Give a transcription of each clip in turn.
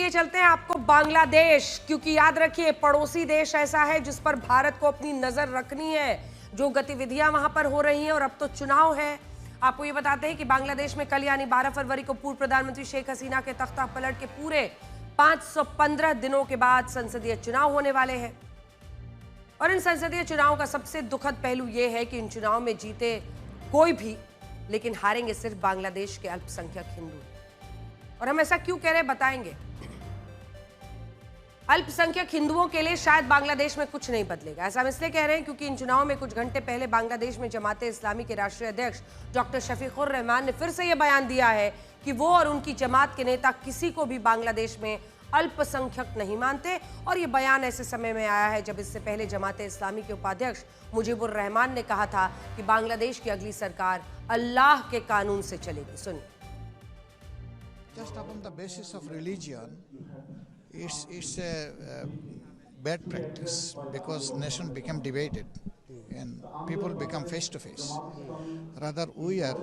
लिए चलते हैं आपको बांग्लादेश, क्योंकि याद रखिए पड़ोसी देश ऐसा है जिस पर भारत को अपनी नजर रखनी है, जो गतिविधियां वहां पर हो रही हैं। और अब तो चुनाव है। आपको ये बताते हैं कि बांग्लादेश में कल यानी 12 फरवरी को पूर्व प्रधानमंत्री शेख हसीना के तख्ता पलट के पूरे 515 दिनों के बाद संसदीय चुनाव होने वाले हैं। और इन संसदीय चुनाव का सबसे दुखद पहलू यह है कि इन चुनाव में जीते कोई भी, लेकिन हारेंगे सिर्फ बांग्लादेश के अल्पसंख्यक हिंदू। और हम ऐसा क्यों कह रहे हैं बताएंगे। अल्पसंख्यक हिंदुओं के लिए शायद बांग्लादेश में कुछ नहीं बदलेगा। ऐसा हम इसलिए कह रहे हैं क्योंकि इन चुनाव में कुछ घंटे पहले बांग्लादेश में जमाते इस्लामी के राष्ट्रीय अध्यक्ष डॉक्टर शफीकुर रहमान ने फिर से यह बयान दिया है कि वो और उनकी जमात के नेता किसी को भी बांग्लादेश में अल्पसंख्यक नहीं मानते। और यह बयान ऐसे समय में आया है जब इससे पहले जमाते इस्लामी के उपाध्यक्ष मुजीबुर रहमान ने कहा था कि बांग्लादेश की अगली सरकार अल्लाह के कानून से चलेगी। सुनिए। Just upon the basis of religion, it's a bad practice because nation become divided and people become face to face. Rather, we are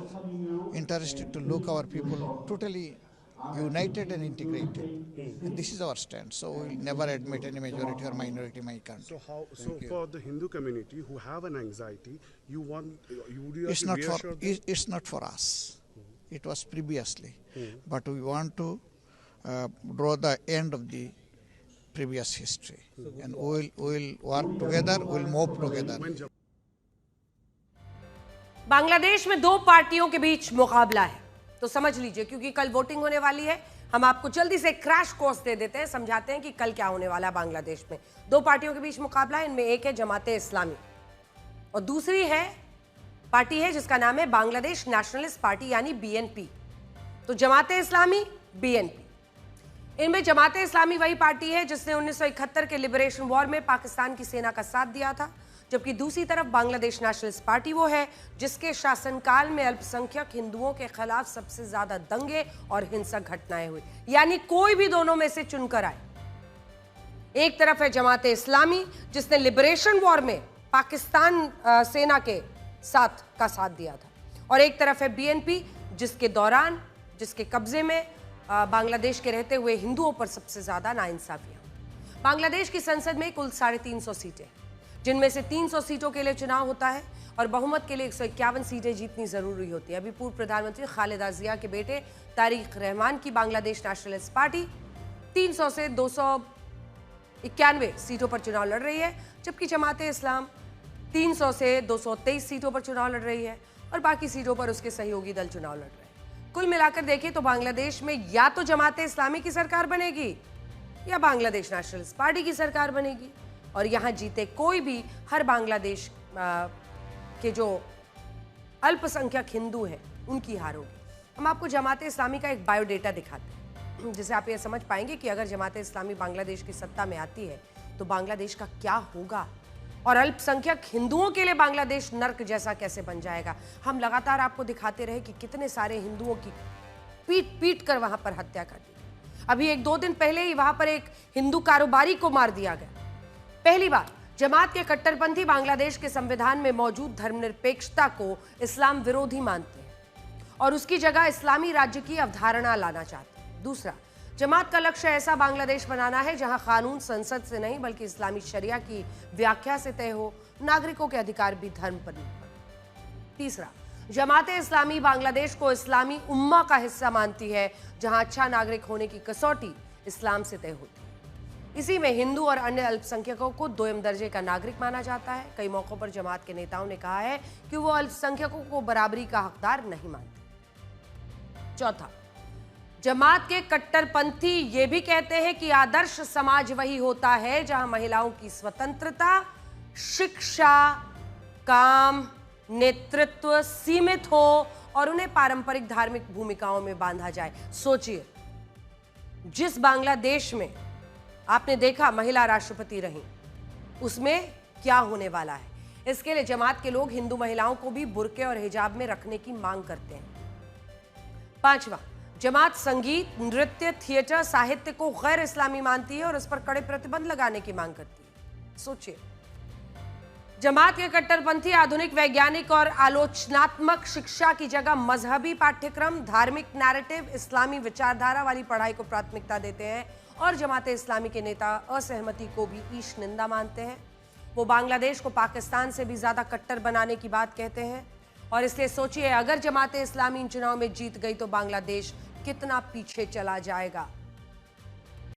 interested to look our people totally united and integrated. And this is our stand. So we will never admit any majority or minority in my country. So for the Hindu community who have an anxiety, It's not for us. It was previously, but we want to draw the end of the previous history, and we will work together, we will move together. Bangladesh में दो पार्टियों के बीच मुकाबला है, तो समझ लीजिए, क्योंकि कल वोटिंग होने वाली है। हम आपको जल्दी से क्रैश कोर्स दे देते हैं, समझाते हैं कि कल क्या होने वाला है। बांग्लादेश में दो पार्टियों के बीच मुकाबला है। इनमें एक है जमाते इस्लामी और दूसरी पार्टी है जिसका नाम है बांग्लादेश नेशनलिस्ट पार्टी यानी बीएनपी। तो जमाते इस्लामी, बीएनपी, इनमें जमाते इस्लामी वही पार्टी है जिसने 1971 के लिबरेशन वॉर में पाकिस्तान की सेना का साथ दिया था, जबकि दूसरी तरफ बांग्लादेश नेशनलिस्ट पार्टी वो है जिसके शासनकाल में अल्पसंख्यक हिंदुओं के खिलाफ सबसे ज्यादा दंगे और हिंसक घटनाएं हुई। यानी कोई भी दोनों में से चुनकर आए। एक तरफ है जमाते इस्लामी जिसने लिबरेशन वॉर में पाकिस्तान सेना के साथ दिया था, और एक तरफ है बीएनपी जिसके कब्जे में बांग्लादेश के रहते हुए हिंदुओं पर सबसे ज्यादा नाइंसाफियां। बांग्लादेश की संसद में कुल 350 सीटें, जिनमें से 300 सीटों के लिए चुनाव होता है और बहुमत के लिए 151 सीटें जीतनी जरूरी होती है। अभी पूर्व प्रधानमंत्री खालिदा जिया के बेटे तारिक रहमान की बांग्लादेश नेशनलिस्ट पार्टी 300 से 291 सीटों पर चुनाव लड़ रही है, जबकि जमाते इस्लाम 300 से 223 सीटों पर चुनाव लड़ रही है और बाकी सीटों पर उसके सहयोगी दल चुनाव लड़ रहे हैं। कुल मिलाकर देखें तो बांग्लादेश में या तो जमाते इस्लामी की सरकार बनेगी या बांग्लादेश नेशनलिस्ट पार्टी की सरकार बनेगी, और यहां जीते कोई भी हर बांग्लादेश के जो अल्पसंख्यक हिंदू हैं उनकी हार होगी। हम आपको जमाते इस्लामी का एक बायोडेटा दिखाते हैं जिससे आप ये समझ पाएंगे कि अगर जमाते इस्लामी बांग्लादेश की सत्ता में आती है तो बांग्लादेश का क्या होगा और अल्पसंख्यक हिंदुओं के लिए बांग्लादेश नर्क जैसा कैसे बन जाएगा। हम लगातार आपको दिखाते रहे कि कितने सारे हिंदुओं की पीट कर वहां पर हत्या कर दी। अभी 1-2 दिन पहले ही वहां पर एक हिंदू कारोबारी को मार दिया गया। पहली बार जमात के कट्टरपंथी बांग्लादेश के संविधान में मौजूद धर्मनिरपेक्षता को इस्लाम विरोधी मानते हैं और उसकी जगह इस्लामी राज्य की अवधारणा लाना चाहते हैं। दूसरा, जमात का लक्ष्य ऐसा बांग्लादेश बनाना है जहां कानून संसद से नहीं बल्कि इस्लामी शरिया की व्याख्या से तय हो, नागरिकों के अधिकार भी धर्म पर निर्भर। तीसरा, जमाते इस्लामी बांग्लादेश को इस्लामी उम्मा का हिस्सा मानती है जहां अच्छा नागरिक होने की कसौटी इस्लाम से तय होती है। इसी में हिंदू और अन्य अल्पसंख्यकों को 2 दर्जे का नागरिक माना जाता है। कई मौकों पर जमात के नेताओं ने कहा है कि वो अल्पसंख्यकों को बराबरी का हकदार नहीं मानते। चौथा, जमात के कट्टरपंथी ये भी कहते हैं कि आदर्श समाज वही होता है जहां महिलाओं की स्वतंत्रता, शिक्षा, काम, नेतृत्व सीमित हो और उन्हें पारंपरिक धार्मिक भूमिकाओं में बांधा जाए। सोचिए, जिस बांग्लादेश में आपने देखा महिला राष्ट्रपति रही, उसमें क्या होने वाला है। इसके लिए जमात के लोग हिंदू महिलाओं को भी बुर्के और हिजाब में रखने की मांग करते हैं। पांचवा, जमात संगीत, नृत्य, थिएटर, साहित्य को गैर इस्लामी मानती है और इस पर कड़े प्रतिबंध लगाने की मांग करती है। सोचिए, जमात के कट्टरपंथी आधुनिक वैज्ञानिक और आलोचनात्मक शिक्षा की जगह मजहबी पाठ्यक्रम, धार्मिक नैरेटिव, इस्लामी विचारधारा वाली पढ़ाई को प्राथमिकता देते हैं और जमाते इस्लामी के नेता असहमति को भी ईश निंदा मानते हैं। वो बांग्लादेश को पाकिस्तान से भी ज्यादा कट्टर बनाने की बात कहते हैं और इसलिए सोचिए, अगर जमाते इस्लामी इन चुनाव में जीत गई तो बांग्लादेश कितना पीछे चला जाएगा।